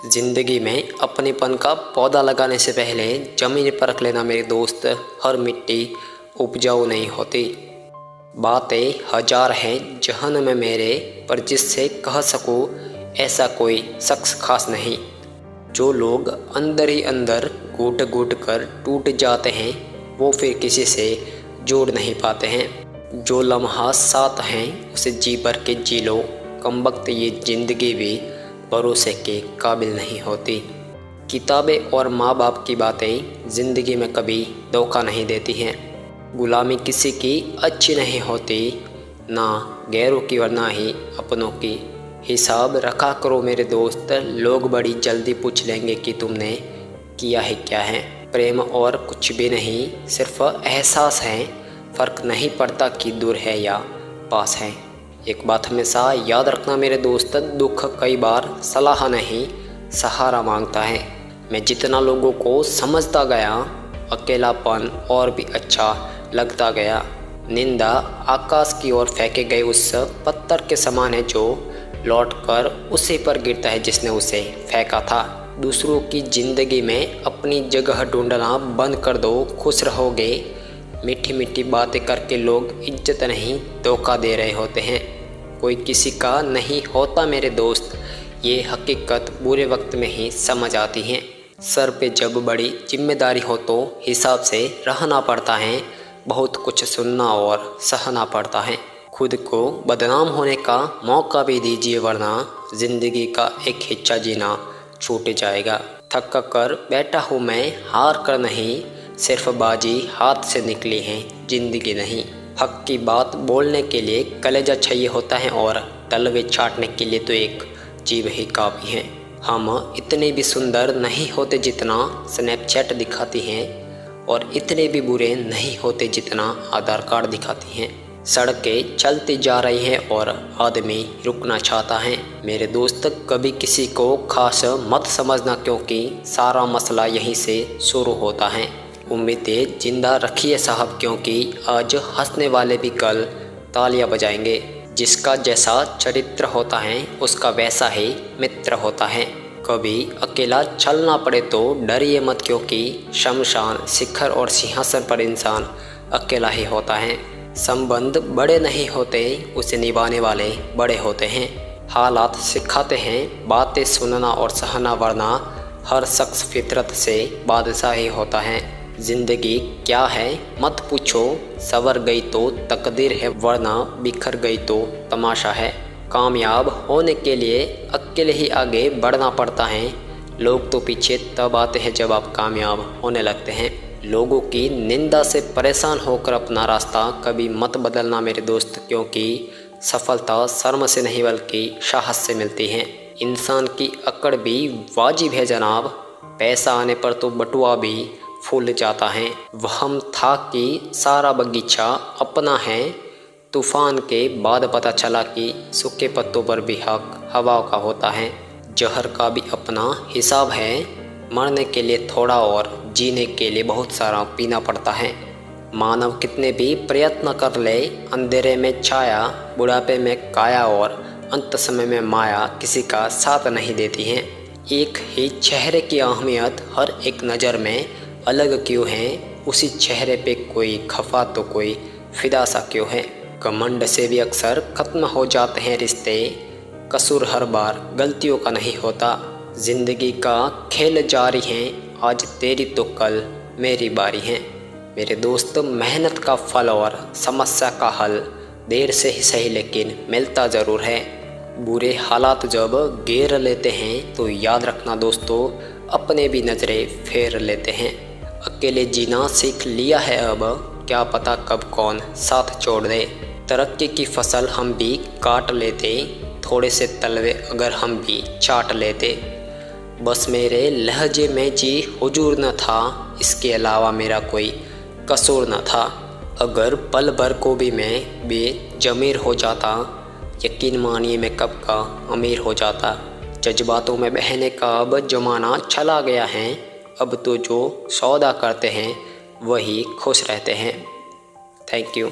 जिंदगी में अपनेपन का पौधा लगाने से पहले जमीन परख लेना मेरे दोस्त। हर मिट्टी उपजाऊ नहीं होती। बातें हजार हैं जहन में मेरे, पर जिससे कह सकूं ऐसा कोई शख्स खास नहीं। जो लोग अंदर ही अंदर घुट घुट कर टूट जाते हैं वो फिर किसी से जोड़ नहीं पाते हैं। जो लम्हा साथ हैं उसे जी भर के जी लो, कमबख्त ये ज़िंदगी भी भरोसे के काबिल नहीं होती। किताबें और माँ बाप की बातें ज़िंदगी में कभी धोखा नहीं देती हैं। गुलामी किसी की अच्छी नहीं होती, ना गैरों की वरना ही अपनों की। हिसाब रखा करो मेरे दोस्त, लोग बड़ी जल्दी पूछ लेंगे कि तुमने किया है क्या है। प्रेम और कुछ भी नहीं, सिर्फ एहसास है। फ़र्क नहीं पड़ता कि दूर है या पास है। एक बात हमेशा याद रखना मेरे दोस्त, दुख कई बार सलाह नहीं सहारा मांगता है। मैं जितना लोगों को समझता गया, अकेलापन और भी अच्छा लगता गया। निंदा आकाश की ओर फेंके गए उस पत्थर के समान है जो लौटकर उसी पर गिरता है जिसने उसे फेंका था। दूसरों की ज़िंदगी में अपनी जगह ढूंढना बंद कर दो, खुश रहोगे। मीठी मीठी बातें करके लोग इज्जत नहीं धोखा दे रहे होते हैं। कोई किसी का नहीं होता मेरे दोस्त, ये हकीकत बुरे वक्त में ही समझ आती है। सर पे जब बड़ी जिम्मेदारी हो तो हिसाब से रहना पड़ता है। बहुत कुछ सुनना और सहना पड़ता है। खुद को बदनाम होने का मौका भी दीजिए, वरना ज़िंदगी का एक हिस्सा जीना छूट जाएगा। थक कर बैठा हूँ मैं, हार कर नहीं, सिर्फ बाजी हाथ से निकली है, ज़िंदगी नहीं। हक की बात बोलने के लिए कलेजा चाहिए होता है और तलवे चाटने के लिए तो एक जीभ ही काफ़ी है। हम इतने भी सुंदर नहीं होते जितना स्नैपचैट दिखाती हैं, और इतने भी बुरे नहीं होते जितना आधार कार्ड दिखाती हैं। सड़कें चलती जा रही हैं और आदमी रुकना चाहता है। मेरे दोस्त कभी किसी को खास मत समझना, क्योंकि सारा मसला यहीं से शुरू होता है। उम्मीदें जिंदा रखिए साहब, क्योंकि आज हंसने वाले भी कल तालियां बजाएंगे। जिसका जैसा चरित्र होता है उसका वैसा ही मित्र होता है। कभी अकेला चलना पड़े तो डरिए मत, क्योंकि शमशान शिखर और सिंहासन पर इंसान अकेला ही होता है। संबंध बड़े नहीं होते, उसे निभाने वाले बड़े होते हैं। हालात सिखाते हैं बातें सुनना और सहना, वरना हर शख्स फितरत से बादशाह ही होता है। जिंदगी क्या है मत पूछो, सवर गई तो तकदीर है, वरना बिखर गई तो तमाशा है। कामयाब होने के लिए अकेले ही आगे बढ़ना पड़ता है। लोग तो पीछे तब आते हैं जब आप कामयाब होने लगते हैं। लोगों की निंदा से परेशान होकर अपना रास्ता कभी मत बदलना मेरे दोस्त, क्योंकि सफलता शर्म से नहीं बल्कि साहस से मिलती है। इंसान की अकड़ भी वाजिब है जनाब, पैसा आने पर तो बटुआ भी फूल जाता है। वहम था कि सारा बगीचा अपना है, तूफान के बाद पता चला कि सूखे पत्तों पर भी हक हवा का होता है। जहर का भी अपना हिसाब है, मरने के लिए थोड़ा और जीने के लिए बहुत सारा पीना पड़ता है। मानव कितने भी प्रयत्न कर ले, अंधेरे में छाया, बुढ़ापे में काया और अंत समय में माया किसी का साथ नहीं देती हैं। एक ही चेहरे की अहमियत हर एक नज़र में अलग क्यों है, उसी चेहरे पे कोई खफा तो कोई फिदा सा क्यों है। घमंड से भी अक्सर ख़त्म हो जाते हैं रिश्ते, कसूर हर बार गलतियों का नहीं होता। ज़िंदगी का खेल जारी है, आज तेरी तो कल मेरी बारी है। मेरे दोस्त मेहनत का फल और समस्या का हल देर से ही सही लेकिन मिलता ज़रूर है। बुरे हालात जब घेर लेते हैं तो याद रखना दोस्तों, अपने भी नज़रें फेर लेते हैं। अकेले जीना सीख लिया है अब, क्या पता कब कौन साथ छोड़ दे। तरक्की की फसल हम भी काट लेते, थोड़े से तलवे अगर हम भी चाट लेते। बस मेरे लहजे में जी हुजूर न था, इसके अलावा मेरा कोई कसूर न था। अगर पल भर को भी मैं बेजमीर हो जाता, यकीन मानिए मैं कब का अमीर हो जाता। जज्बातों में बहने का अब ज़माना चला गया है, अब तो जो सौदा करते हैं वही खुश रहते हैं। Thank you.